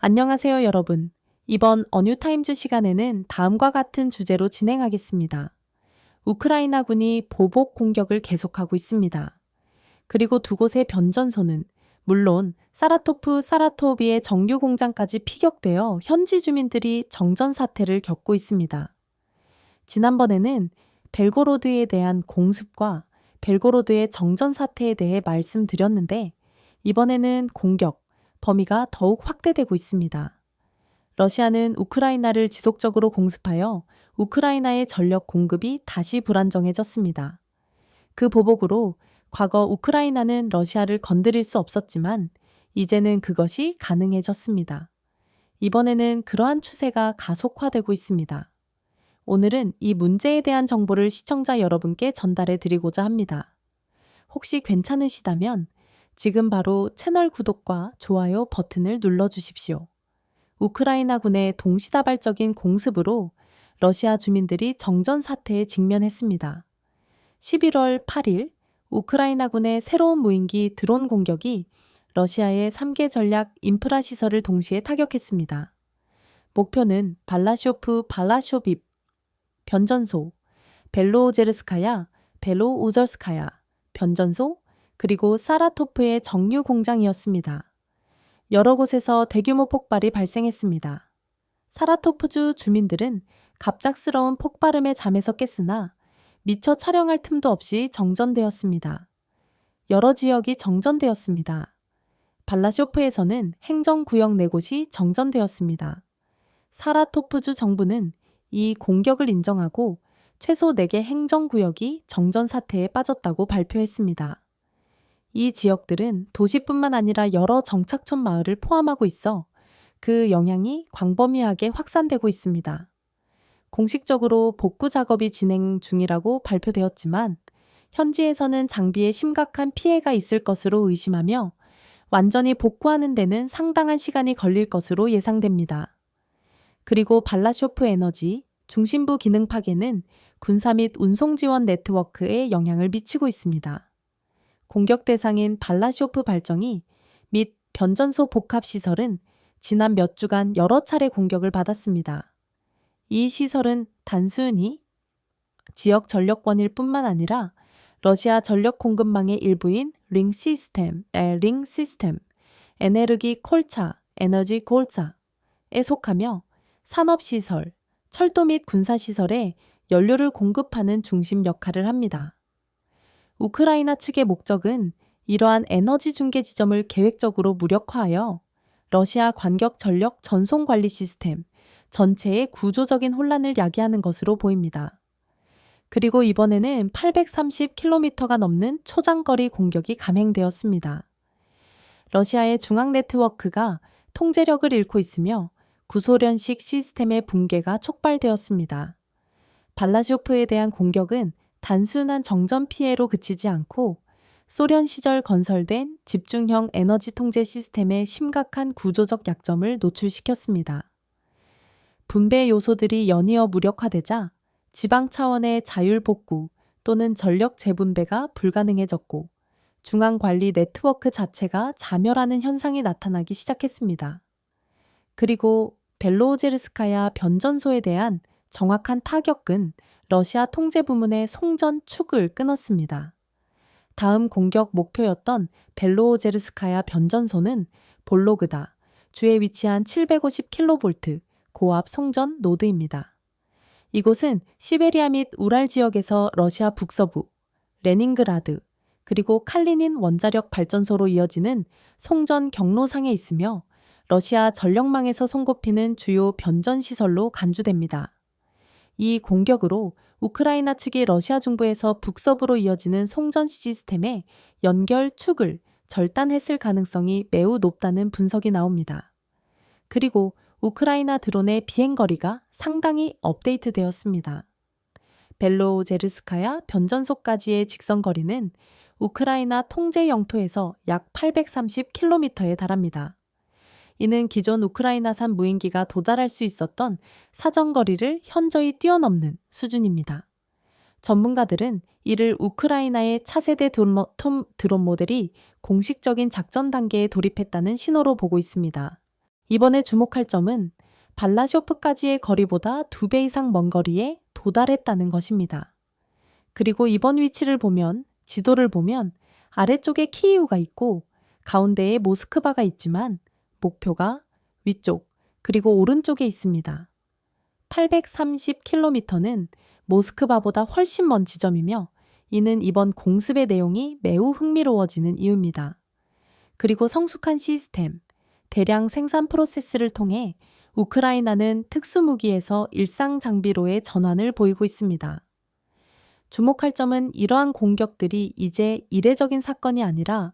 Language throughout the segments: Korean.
안녕하세요, 여러분. 이번 어뉴타임즈 시간에는 다음과 같은 주제로 진행하겠습니다. 우크라이나군이 보복 공격을 계속하고 있습니다. 그리고 두 곳의 변전소는 물론 사라토프, 사라토비의 정유 공장까지 피격되어 현지 주민들이 정전 사태를 겪고 있습니다. 지난번에는 벨고로드에 대한 공습과 벨고로드의 정전 사태에 대해 말씀드렸는데 이번에는 공격, 범위가 더욱 확대되고 있습니다. 러시아는 우크라이나를 지속적으로 공습하여 우크라이나의 전력 공급이 다시 불안정해졌습니다. 그 보복으로 과거 우크라이나는 러시아를 건드릴 수 없었지만 이제는 그것이 가능해졌습니다. 이번에는 그러한 추세가 가속화되고 있습니다. 오늘은 이 문제에 대한 정보를 시청자 여러분께 전달해 드리고자 합니다. 혹시 괜찮으시다면 지금 바로 채널 구독과 좋아요 버튼을 눌러주십시오. 우크라이나군의 동시다발적인 공습으로 러시아 주민들이 정전 사태에 직면했습니다. 11월 8일 우크라이나군의 새로운 무인기 드론 공격이 러시아의 3개 전략 인프라 시설을 동시에 타격했습니다. 목표는 발라쇼비브 변전소, 벨로오제르스카야, 벨로우저스카야 변전소, 그리고 사라토프의 정유 공장이었습니다. 여러 곳에서 대규모 폭발이 발생했습니다. 사라토프주 주민들은 갑작스러운 폭발음에 잠에서 깼으나 미처 촬영할 틈도 없이 정전되었습니다. 여러 지역이 정전되었습니다. 발라쇼프에서는 행정구역 4곳이 정전되었습니다. 사라토프주 정부는 이 공격을 인정하고 최소 4개 행정구역이 정전 사태에 빠졌다고 발표했습니다. 이 지역들은 도시뿐만 아니라 여러 정착촌 마을을 포함하고 있어 그 영향이 광범위하게 확산되고 있습니다. 공식적으로 복구 작업이 진행 중이라고 발표되었지만 현지에서는 장비에 심각한 피해가 있을 것으로 의심하며 완전히 복구하는 데는 상당한 시간이 걸릴 것으로 예상됩니다. 그리고 발라쇼프 에너지 중심부 기능 파괴는 군사 및 운송 지원 네트워크에 영향을 미치고 있습니다. 공격 대상인 발라쇼프 발전기 및 변전소 복합 시설은 지난 몇 주간 여러 차례 공격을 받았습니다. 이 시설은 단순히 지역 전력권일 뿐만 아니라 러시아 전력 공급망의 일부인 링 시스템, 에네르기 콜차, 에너지 골차에 속하며 산업시설, 철도 및 군사시설에 연료를 공급하는 중심 역할을 합니다. 우크라이나 측의 목적은 이러한 에너지 중개 지점을 계획적으로 무력화하여 러시아 관격 전력 전송 관리 시스템 전체의 구조적인 혼란을 야기하는 것으로 보입니다. 그리고 이번에는 830km가 넘는 초장거리 공격이 감행되었습니다. 러시아의 중앙 네트워크가 통제력을 잃고 있으며 구소련식 시스템의 붕괴가 촉발되었습니다. 발라쇼프에 대한 공격은 단순한 정전 피해로 그치지 않고 소련 시절 건설된 집중형 에너지 통제 시스템의 심각한 구조적 약점을 노출시켰습니다. 분배 요소들이 연이어 무력화되자 지방 차원의 자율 복구 또는 전력 재분배가 불가능해졌고 중앙 관리 네트워크 자체가 자멸하는 현상이 나타나기 시작했습니다. 그리고 벨로우제르스카야 변전소에 대한 정확한 타격은 러시아 통제 부문의 송전 축을 끊었습니다. 다음 공격 목표였던 벨로오제르스카야 변전소는 볼로그다 주에 위치한 750kV 고압 송전 노드입니다. 이곳은 시베리아 및 우랄 지역에서 러시아 북서부, 레닌그라드, 그리고 칼리닌 원자력 발전소로 이어지는 송전 경로상에 있으며 러시아 전력망에서 손꼽히는 주요 변전 시설로 간주됩니다. 이 공격으로 우크라이나 측이 러시아 중부에서 북서부로 이어지는 송전 시스템의 연결 축을 절단했을 가능성이 매우 높다는 분석이 나옵니다. 그리고 우크라이나 드론의 비행거리가 상당히 업데이트되었습니다. 벨로제르스카야 변전소까지의 직선거리는 우크라이나 통제 영토에서 약 830km에 달합니다. 이는 기존 우크라이나산 무인기가 도달할 수 있었던 사정거리를 현저히 뛰어넘는 수준입니다. 전문가들은 이를 우크라이나의 차세대 드론 모델이 공식적인 작전 단계에 돌입했다는 신호로 보고 있습니다. 이번에 주목할 점은 발라쇼프까지의 거리보다 2배 이상 먼 거리에 도달했다는 것입니다. 그리고 이번 위치를 보면, 지도를 보면 아래쪽에 키이우가 있고 가운데에 모스크바가 있지만 목표가 위쪽 그리고 오른쪽에 있습니다. 830km는 모스크바보다 훨씬 먼 지점이며 이는 이번 공습의 내용이 매우 흥미로워지는 이유입니다. 그리고 성숙한 시스템, 대량 생산 프로세스를 통해 우크라이나는 특수무기에서 일상 장비로의 전환을 보이고 있습니다. 주목할 점은 이러한 공격들이 이제 이례적인 사건이 아니라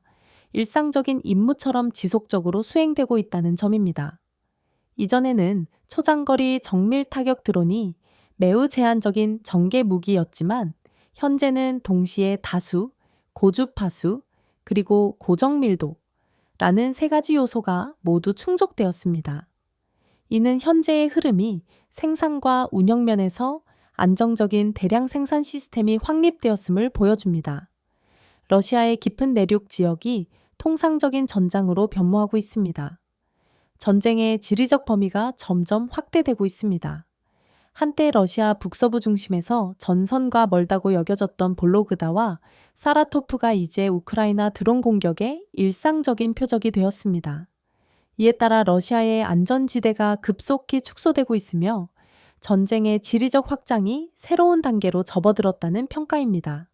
일상적인 임무처럼 지속적으로 수행되고 있다는 점입니다. 이전에는 초장거리 정밀 타격 드론이 매우 제한적인 전개 무기였지만 현재는 동시에 다수, 고주파수, 그리고 고정밀도라는 3가지 요소가 모두 충족되었습니다. 이는 현재의 흐름이 생산과 운영 면에서 안정적인 대량 생산 시스템이 확립되었음을 보여줍니다. 러시아의 깊은 내륙 지역이 통상적인 전장으로 변모하고 있습니다. 전쟁의 지리적 범위가 점점 확대되고 있습니다. 한때 러시아 북서부 중심에서 전선과 멀다고 여겨졌던 볼로그다와 사라토프가 이제 우크라이나 드론 공격의 일상적인 표적이 되었습니다. 이에 따라 러시아의 안전지대가 급속히 축소되고 있으며 전쟁의 지리적 확장이 새로운 단계로 접어들었다는 평가입니다.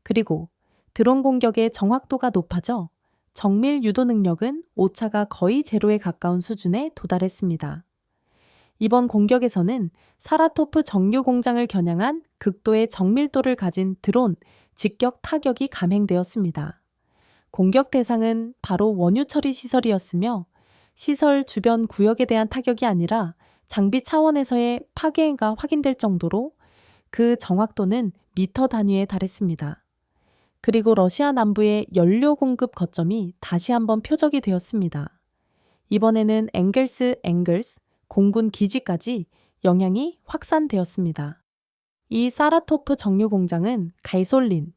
그리고 드론 공격의 정확도가 높아져 정밀 유도 능력은 오차가 거의 제로에 가까운 수준에 도달했습니다. 이번 공격에서는 사라토프 정유 공장을 겨냥한 극도의 정밀도를 가진 드론 직격 타격이 감행되었습니다. 공격 대상은 바로 원유 처리 시설이었으며 시설 주변 구역에 대한 타격이 아니라 장비 차원에서의 파괴가 확인될 정도로 그 정확도는 미터 단위에 달했습니다. 그리고 러시아 남부의 연료 공급 거점이 다시 한번 표적이 되었습니다. 이번에는 엥겔스 공군 기지까지 영향이 확산되었습니다. 이 사라토프 정유 공장은 가이솔린,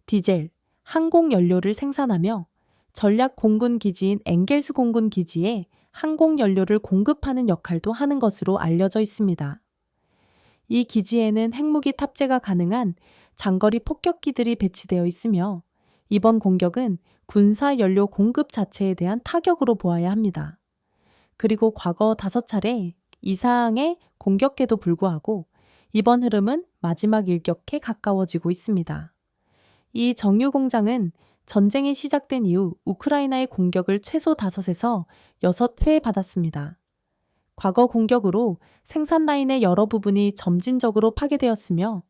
디젤, 항공 연료를 생산하며 전략 공군 기지인 엥겔스 공군 기지에 항공 연료를 공급하는 역할도 하는 것으로 알려져 있습니다. 이 기지에는 핵무기 탑재가 가능한 장거리 폭격기들이 배치되어 있으며 이번 공격은 군사 연료 공급 자체에 대한 타격으로 보아야 합니다. 그리고 과거 5차례 이상의 공격에도 불구하고 이번 흐름은 마지막 일격에 가까워지고 있습니다. 이 정유 공장은 전쟁이 시작된 이후 우크라이나의 공격을 최소 5에서 6회 받았습니다. 과거 공격으로 생산 라인의 여러 부분이 점진적으로 파괴되었으며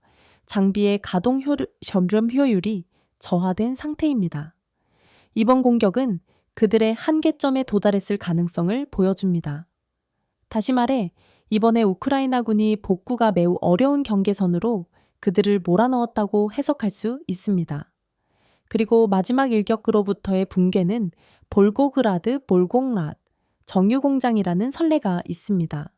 장비의 가동 점점 효율이 저하된 상태입니다. 이번 공격은 그들의 한계점에 도달했을 가능성을 보여줍니다. 다시 말해 이번에 우크라이나군이 복구가 매우 어려운 경계선으로 그들을 몰아넣었다고 해석할 수 있습니다. 그리고 마지막 일격으로부터의 붕괴는 볼고그라드 정유공장이라는 선례가 있습니다.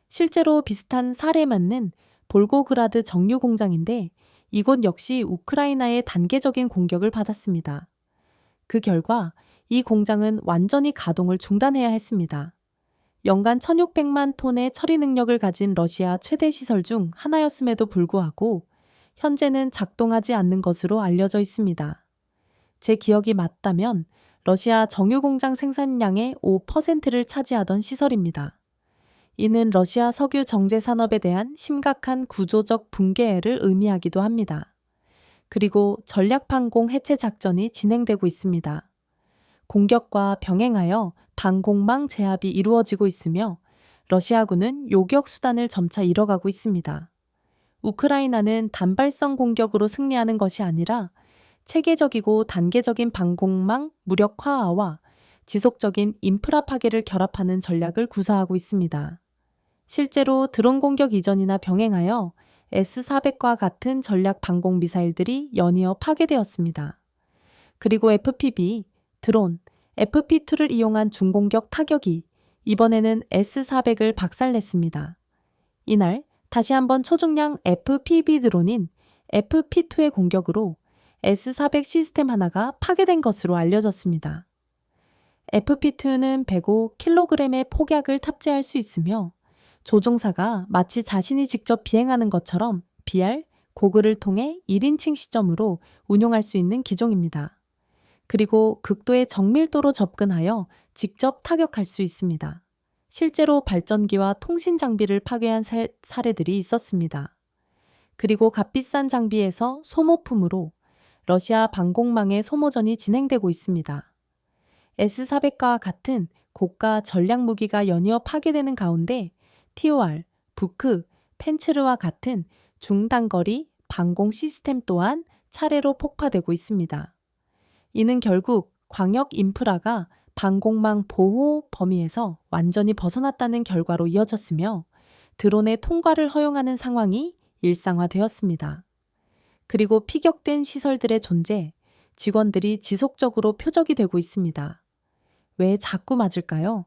실제로 비슷한 사례만은 볼고그라드 정유공장인데 이곳 역시 우크라이나의 단계적인 공격을 받았습니다. 그 결과 이 공장은 완전히 가동을 중단해야 했습니다. 연간 1600만 톤의 처리 능력을 가진 러시아 최대 시설 중 하나였음에도 불구하고 현재는 작동하지 않는 것으로 알려져 있습니다. 제 기억이 맞다면 러시아 정유공장 생산량의 5%를 차지하던 시설입니다. 이는 러시아 석유 정제 산업에 대한 심각한 구조적 붕괴를 의미하기도 합니다. 그리고 전략 방공 해체 작전이 진행되고 있습니다. 공격과 병행하여 방공망 제압이 이루어지고 있으며 러시아군은 요격 수단을 점차 잃어가고 있습니다. 우크라이나는 단발성 공격으로 승리하는 것이 아니라 체계적이고 단계적인 방공망 무력화와 지속적인 인프라 파괴를 결합하는 전략을 구사하고 있습니다. 실제로 드론 공격 이전이나 병행하여 S-400과 같은 전략 방공 미사일들이 연이어 파괴되었습니다. 그리고 FPV, 드론, FP2를 이용한 중공격 타격이 이번에는 S-400을 박살냈습니다. 이날 다시 한번 초중량 FPV 드론인 FP2의 공격으로 S-400 시스템 하나가 파괴된 것으로 알려졌습니다. FP2는 105kg의 폭약을 탑재할 수 있으며 조종사가 마치 자신이 직접 비행하는 것처럼 BR, 고글을 통해 1인칭 시점으로 운용할 수 있는 기종입니다. 그리고 극도의 정밀도로 접근하여 직접 타격할 수 있습니다. 실제로 발전기와 통신 장비를 파괴한 사례들이 있었습니다. 그리고 값비싼 장비에서 소모품으로 러시아 방공망의 소모전이 진행되고 있습니다. S-400과 같은 고가 전략 무기가 연이어 파괴되는 가운데 TOR, 부크, 펜츠르와 같은 중단거리 방공 시스템 또한 차례로 폭파되고 있습니다. 이는 결국 광역 인프라가 방공망 보호 범위에서 완전히 벗어났다는 결과로 이어졌으며 드론의 통과를 허용하는 상황이 일상화되었습니다. 그리고 피격된 시설들의 존재, 직원들이 지속적으로 표적이 되고 있습니다. 왜 자꾸 맞을까요?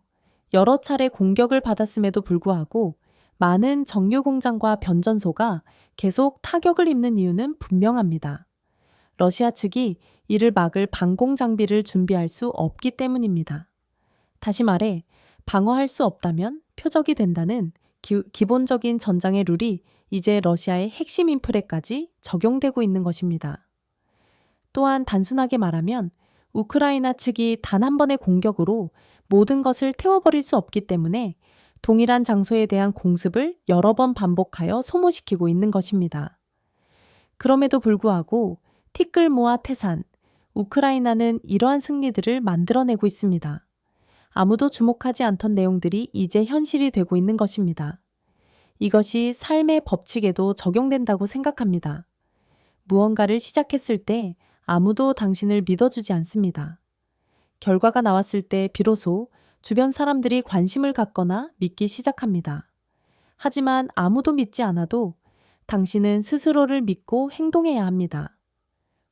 여러 차례 공격을 받았음에도 불구하고 많은 정유 공장과 변전소가 계속 타격을 입는 이유는 분명합니다. 러시아 측이 이를 막을 방공 장비를 준비할 수 없기 때문입니다. 다시 말해, 방어할 수 없다면 표적이 된다는 기본적인 전장의 룰이 이제 러시아의 핵심 인프레까지 적용되고 있는 것입니다. 또한 단순하게 말하면 우크라이나 측이 단 한 번의 공격으로 모든 것을 태워버릴 수 없기 때문에 동일한 장소에 대한 공습을 여러 번 반복하여 소모시키고 있는 것입니다. 그럼에도 불구하고 티끌모아 태산, 우크라이나는 이러한 승리들을 만들어내고 있습니다. 아무도 주목하지 않던 내용들이 이제 현실이 되고 있는 것입니다. 이것이 삶의 법칙에도 적용된다고 생각합니다. 무언가를 시작했을 때 아무도 당신을 믿어주지 않습니다. 결과가 나왔을 때 비로소 주변 사람들이 관심을 갖거나 믿기 시작합니다. 하지만 아무도 믿지 않아도 당신은 스스로를 믿고 행동해야 합니다.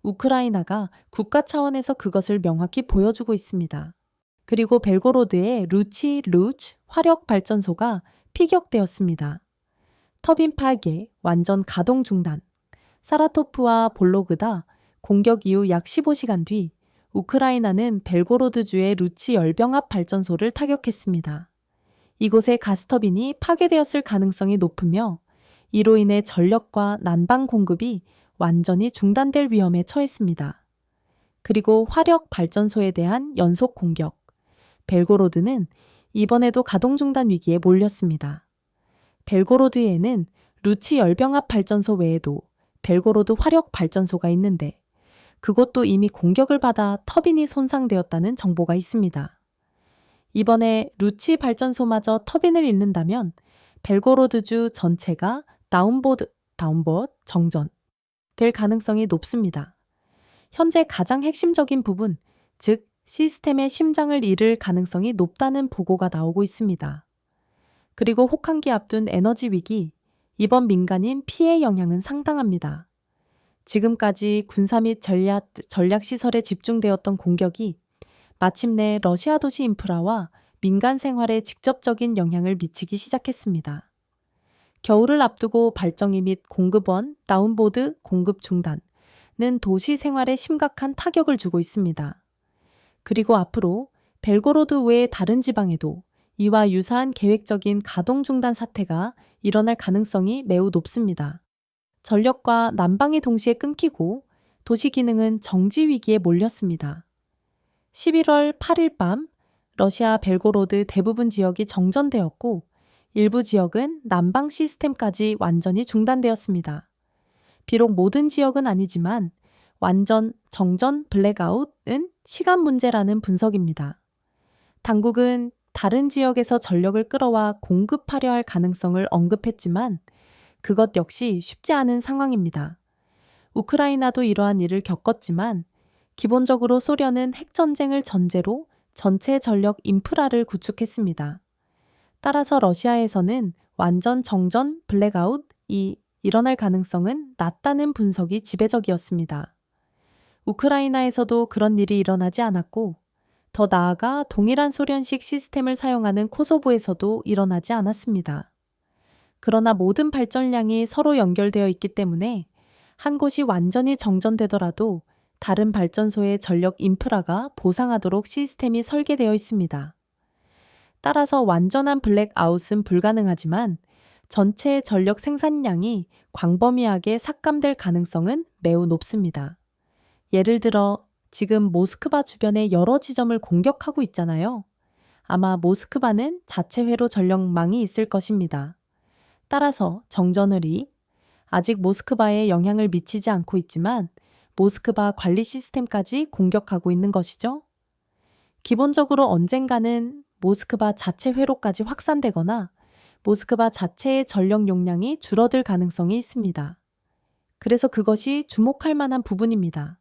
우크라이나가 국가 차원에서 그것을 명확히 보여주고 있습니다. 그리고 벨고로드의 루치 화력 발전소가 피격되었습니다. 터빈 파괴, 완전 가동 중단. 사라토프와 볼로그다 공격 이후 약 15시간 뒤 우크라이나는 벨고로드주의 루치 열병합 발전소를 타격했습니다. 이곳의 가스터빈이 파괴되었을 가능성이 높으며 이로 인해 전력과 난방 공급이 완전히 중단될 위험에 처했습니다. 그리고 화력 발전소에 대한 연속 공격. 벨고로드는 이번에도 가동 중단 위기에 몰렸습니다. 벨고로드에는 루치 열병합 발전소 외에도 벨고로드 화력 발전소가 있는데 그것도 이미 공격을 받아 터빈이 손상되었다는 정보가 있습니다. 이번에 루치 발전소마저 터빈을 잃는다면 벨고로드주 전체가 다운봇 정전 될 가능성이 높습니다. 현재 가장 핵심적인 부분, 즉 시스템의 심장을 잃을 가능성이 높다는 보고가 나오고 있습니다. 그리고 혹한기 앞둔 에너지 위기, 이번 민간인 피해 영향은 상당합니다. 지금까지 군사 및 전략시설에 집중되었던 공격이 마침내 러시아 도시 인프라와 민간 생활에 직접적인 영향을 미치기 시작했습니다. 겨울을 앞두고 발전기 및 공급원, 다운보드 공급 중단은 도시 생활에 심각한 타격을 주고 있습니다. 그리고 앞으로 벨고로드 외의 다른 지방에도 이와 유사한 계획적인 가동 중단 사태가 일어날 가능성이 매우 높습니다. 전력과 난방이 동시에 끊기고 도시 기능은 정지 위기에 몰렸습니다. 11월 8일 밤 러시아 벨고로드 대부분 지역이 정전되었고 일부 지역은 난방 시스템까지 완전히 중단되었습니다. 비록 모든 지역은 아니지만 완전 정전 블랙아웃은 시간 문제라는 분석입니다. 당국은 다른 지역에서 전력을 끌어와 공급하려 할 가능성을 언급했지만 그것 역시 쉽지 않은 상황입니다. 우크라이나도 이러한 일을 겪었지만 기본적으로 소련은 핵전쟁을 전제로 전체 전력 인프라를 구축했습니다. 따라서 러시아에서는 완전 정전 블랙아웃이 일어날 가능성은 낮다는 분석이 지배적이었습니다. 우크라이나에서도 그런 일이 일어나지 않았고 더 나아가 동일한 소련식 시스템을 사용하는 코소보에서도 일어나지 않았습니다. 그러나 모든 발전량이 서로 연결되어 있기 때문에 한 곳이 완전히 정전되더라도 다른 발전소의 전력 인프라가 보상하도록 시스템이 설계되어 있습니다. 따라서 완전한 블랙아웃은 불가능하지만 전체 전력 생산량이 광범위하게 삭감될 가능성은 매우 높습니다. 예를 들어 지금 모스크바 주변의 여러 지점을 공격하고 있잖아요. 아마 모스크바는 자체 회로 전력망이 있을 것입니다. 따라서 정전을이 아직 모스크바에 영향을 미치지 않고 있지만 모스크바 관리 시스템까지 공격하고 있는 것이죠. 기본적으로 언젠가는 모스크바 자체 회로까지 확산되거나 모스크바 자체의 전력 용량이 줄어들 가능성이 있습니다. 그래서 그것이 주목할 만한 부분입니다.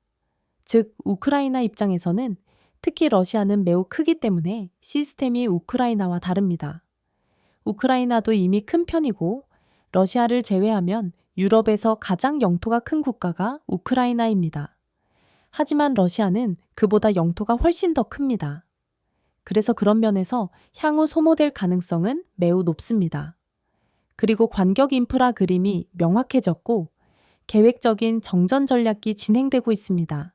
즉, 우크라이나 입장에서는 특히 러시아는 매우 크기 때문에 시스템이 우크라이나와 다릅니다. 우크라이나도 이미 큰 편이고 러시아를 제외하면 유럽에서 가장 영토가 큰 국가가 우크라이나입니다. 하지만 러시아는 그보다 영토가 훨씬 더 큽니다. 그래서 그런 면에서 향후 소모될 가능성은 매우 높습니다. 그리고 관격 인프라 그림이 명확해졌고 계획적인 정전 전략이 진행되고 있습니다.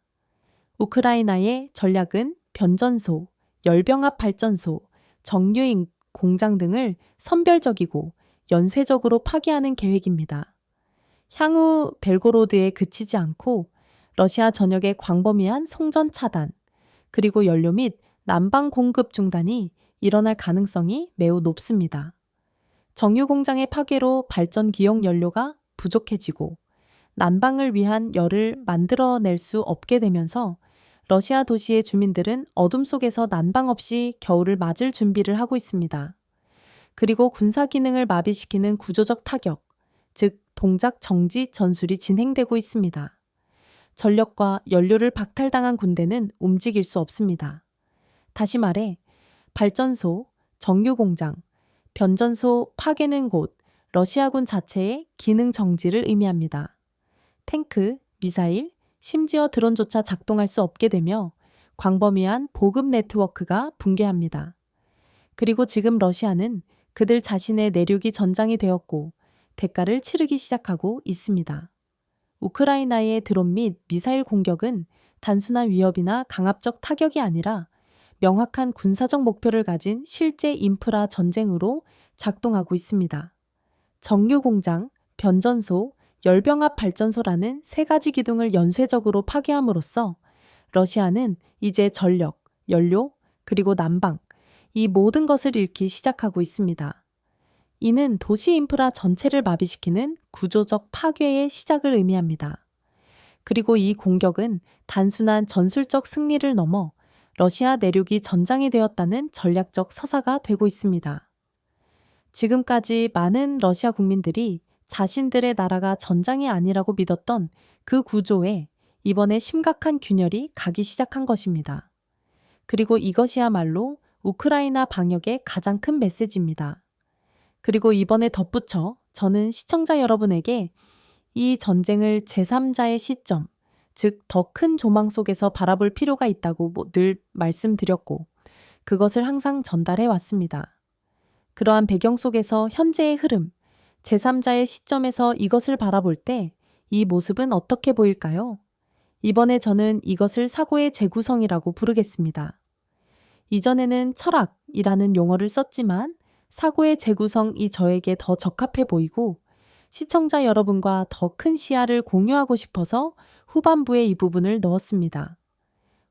우크라이나의 전략은 변전소, 열병합 발전소, 정유 공장 등을 선별적이고 연쇄적으로 파괴하는 계획입니다. 향후 벨고로드에 그치지 않고 러시아 전역의 광범위한 송전 차단, 그리고 연료 및 난방 공급 중단이 일어날 가능성이 매우 높습니다. 정유 공장의 파괴로 발전 기용 연료가 부족해지고 난방을 위한 열을 만들어낼 수 없게 되면서 러시아 도시의 주민들은 어둠 속에서 난방 없이 겨울을 맞을 준비를 하고 있습니다. 그리고 군사 기능을 마비시키는 구조적 타격, 즉 동작 정지 전술이 진행되고 있습니다. 전력과 연료를 박탈당한 군대는 움직일 수 없습니다. 다시 말해 발전소, 정유공장, 변전소 파괴는 곧 러시아군 자체의 기능 정지를 의미합니다. 탱크, 미사일, 심지어 드론조차 작동할 수 없게 되며 광범위한 보급 네트워크가 붕괴합니다. 그리고 지금 러시아는 그들 자신의 내륙이 전장이 되었고 대가를 치르기 시작하고 있습니다. 우크라이나의 드론 및 미사일 공격은 단순한 위협이나 강압적 타격이 아니라 명확한 군사적 목표를 가진 실제 인프라 전쟁으로 작동하고 있습니다. 정유공장, 변전소, 열병합 발전소라는 세 가지 기둥을 연쇄적으로 파괴함으로써 러시아는 이제 전력, 연료, 그리고 난방, 이 모든 것을 잃기 시작하고 있습니다. 이는 도시 인프라 전체를 마비시키는 구조적 파괴의 시작을 의미합니다. 그리고 이 공격은 단순한 전술적 승리를 넘어 러시아 내륙이 전장이 되었다는 전략적 서사가 되고 있습니다. 지금까지 많은 러시아 국민들이 자신들의 나라가 전장이 아니라고 믿었던 그 구조에 이번에 심각한 균열이 가기 시작한 것입니다. 그리고 이것이야말로 우크라이나 방역의 가장 큰 메시지입니다. 그리고 이번에 덧붙여 저는 시청자 여러분에게 이 전쟁을 제3자의 시점, 즉 더 큰 조망 속에서 바라볼 필요가 있다고 늘 말씀드렸고 그것을 항상 전달해 왔습니다. 그러한 배경 속에서 현재의 흐름, 제3자의 시점에서 이것을 바라볼 때 이 모습은 어떻게 보일까요? 이번에 저는 이것을 사고의 재구성이라고 부르겠습니다. 이전에는 철학이라는 용어를 썼지만 사고의 재구성이 저에게 더 적합해 보이고 시청자 여러분과 더 큰 시야를 공유하고 싶어서 후반부에 이 부분을 넣었습니다.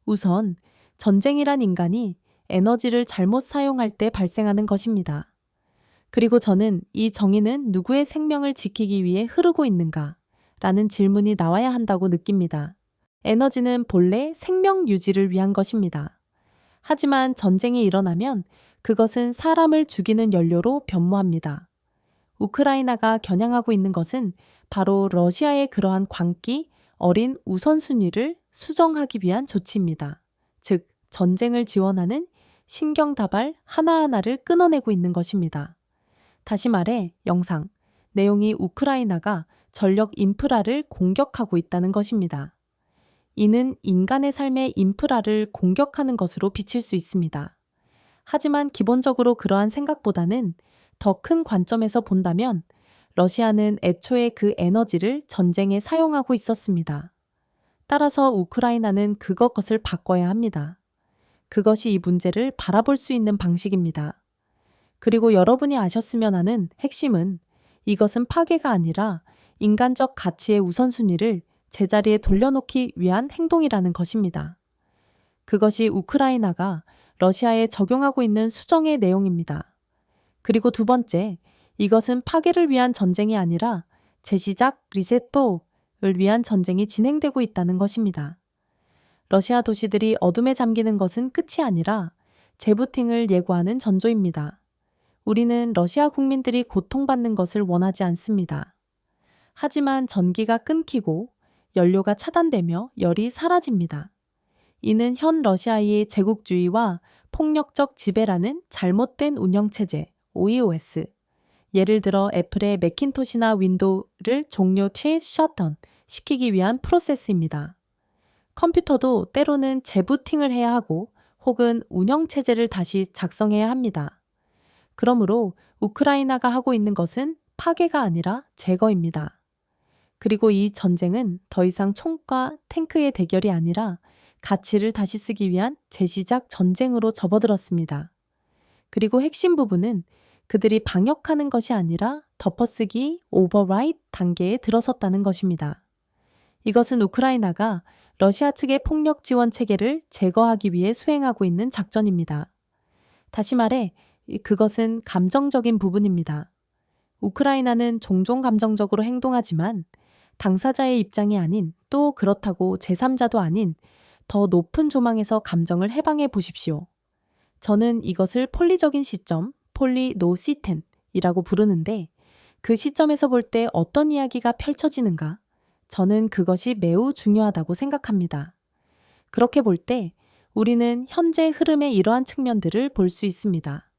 우선 전쟁이란 인간이 에너지를 잘못 사용할 때 발생하는 것입니다. 그리고 저는 이 정의는 누구의 생명을 지키기 위해 흐르고 있는가? 라는 질문이 나와야 한다고 느낍니다. 에너지는 본래 생명 유지를 위한 것입니다. 하지만 전쟁이 일어나면 그것은 사람을 죽이는 연료로 변모합니다. 우크라이나가 겨냥하고 있는 것은 바로 러시아의 그러한 광기, 어린 우선순위를 수정하기 위한 조치입니다. 즉, 전쟁을 지원하는 신경다발 하나하나를 끊어내고 있는 것입니다. 다시 말해 영상, 내용이 우크라이나가 전력 인프라를 공격하고 있다는 것입니다. 이는 인간의 삶의 인프라를 공격하는 것으로 비칠 수 있습니다. 하지만 기본적으로 그러한 생각보다는 더 큰 관점에서 본다면 러시아는 애초에 그 에너지를 전쟁에 사용하고 있었습니다. 따라서 우크라이나는 그것을 바꿔야 합니다. 그것이 이 문제를 바라볼 수 있는 방식입니다. 그리고 여러분이 아셨으면 하는 핵심은 이것은 파괴가 아니라 인간적 가치의 우선순위를 제자리에 돌려놓기 위한 행동이라는 것입니다. 그것이 우크라이나가 러시아에 적용하고 있는 수정의 내용입니다. 그리고 두 번째, 이것은 파괴를 위한 전쟁이 아니라 재시작 리셋도를 위한 전쟁이 진행되고 있다는 것입니다. 러시아 도시들이 어둠에 잠기는 것은 끝이 아니라 재부팅을 예고하는 전조입니다. 우리는 러시아 국민들이 고통받는 것을 원하지 않습니다. 하지만 전기가 끊기고 연료가 차단되며 열이 사라집니다. 이는 현 러시아의 제국주의와 폭력적 지배라는 잘못된 운영체제, OEOS, 예를 들어 애플의 매킨토시나 윈도우를 종료치 셧다운 시키기 위한 프로세스입니다. 컴퓨터도 때로는 재부팅을 해야 하고 혹은 운영체제를 다시 작성해야 합니다. 그러므로 우크라이나가 하고 있는 것은 파괴가 아니라 제거입니다. 그리고 이 전쟁은 더 이상 총과 탱크의 대결이 아니라 가치를 다시 쓰기 위한 재시작 전쟁으로 접어들었습니다. 그리고 핵심 부분은 그들이 방역하는 것이 아니라 덮어쓰기 오버라이트 단계에 들어섰다는 것입니다. 이것은 우크라이나가 러시아 측의 폭력 지원 체계를 제거하기 위해 수행하고 있는 작전입니다. 다시 말해, 그것은 감정적인 부분입니다. 우크라이나는 종종 감정적으로 행동하지만 당사자의 입장이 아닌 또 그렇다고 제3자도 아닌 더 높은 조망에서 감정을 해방해 보십시오. 저는 이것을 폴리적인 시점, 폴리노시텐이라고 부르는데 그 시점에서 볼 때 어떤 이야기가 펼쳐지는가? 저는 그것이 매우 중요하다고 생각합니다. 그렇게 볼 때 우리는 현재 흐름의 이러한 측면들을 볼 수 있습니다.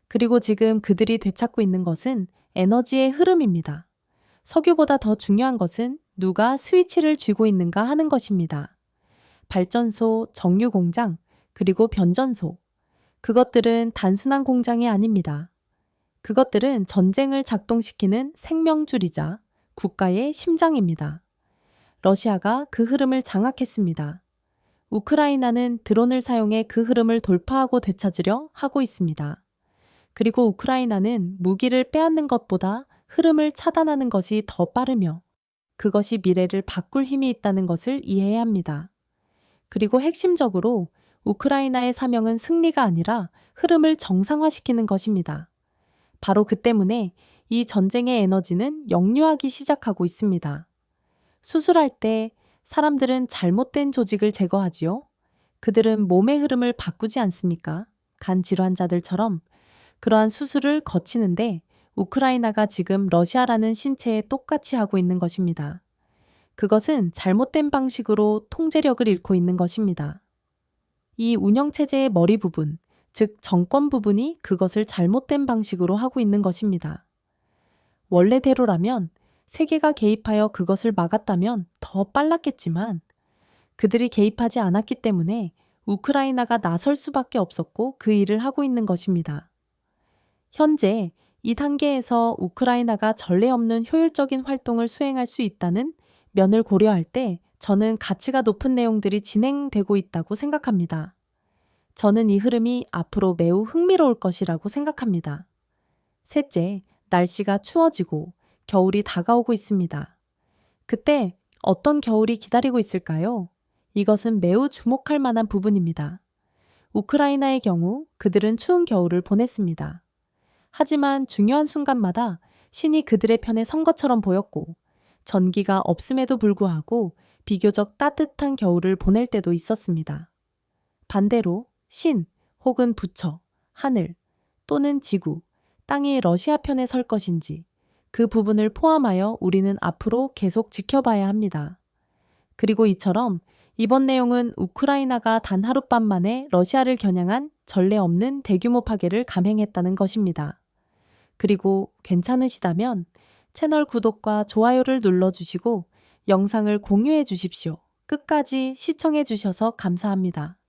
그리고 지금 그들이 되찾고 있는 것은 에너지의 흐름입니다. 석유보다 더 중요한 것은 누가 스위치를 쥐고 있는가 하는 것입니다. 발전소, 정유 공장, 그리고 변전소. 그것들은 단순한 공장이 아닙니다. 그것들은 전쟁을 작동시키는 생명줄이자 국가의 심장입니다. 러시아가 그 흐름을 장악했습니다. 우크라이나는 드론을 사용해 그 흐름을 돌파하고 되찾으려 하고 있습니다. 그리고 우크라이나는 무기를 빼앗는 것보다 흐름을 차단하는 것이 더 빠르며 그것이 미래를 바꿀 힘이 있다는 것을 이해해야 합니다. 그리고 핵심적으로 우크라이나의 사명은 승리가 아니라 흐름을 정상화시키는 것입니다. 바로 그 때문에 이 전쟁의 에너지는 역류하기 시작하고 있습니다. 수술할 때 사람들은 잘못된 조직을 제거하지요. 그들은 몸의 흐름을 바꾸지 않습니까? 간 질환자들처럼 그러한 수술을 거치는데 우크라이나가 지금 러시아라는 신체에 똑같이 하고 있는 것입니다. 그것은 잘못된 방식으로 통제력을 잃고 있는 것입니다. 이 운영체제의 머리 부분, 즉 정권 부분이 그것을 잘못된 방식으로 하고 있는 것입니다. 원래대로라면 세계가 개입하여 그것을 막았다면 더 빨랐겠지만 그들이 개입하지 않았기 때문에 우크라이나가 나설 수밖에 없었고 그 일을 하고 있는 것입니다. 현재 이 단계에서 우크라이나가 전례 없는 효율적인 활동을 수행할 수 있다는 면을 고려할 때 저는 가치가 높은 내용들이 진행되고 있다고 생각합니다. 저는 이 흐름이 앞으로 매우 흥미로울 것이라고 생각합니다. 셋째, 날씨가 추워지고 겨울이 다가오고 있습니다. 그때 어떤 겨울이 기다리고 있을까요? 이것은 매우 주목할 만한 부분입니다. 우크라이나의 경우 그들은 추운 겨울을 보냈습니다. 하지만 중요한 순간마다 신이 그들의 편에 선 것처럼 보였고 전기가 없음에도 불구하고 비교적 따뜻한 겨울을 보낼 때도 있었습니다. 반대로 신 혹은 부처, 하늘 또는 지구, 땅이 러시아 편에 설 것인지 그 부분을 포함하여 우리는 앞으로 계속 지켜봐야 합니다. 그리고 이처럼 이번 내용은 우크라이나가 단 하룻밤 만에 러시아를 겨냥한 전례 없는 대규모 파괴를 감행했다는 것입니다. 그리고 괜찮으시다면 채널 구독과 좋아요를 눌러주시고 영상을 공유해 주십시오. 끝까지 시청해 주셔서 감사합니다.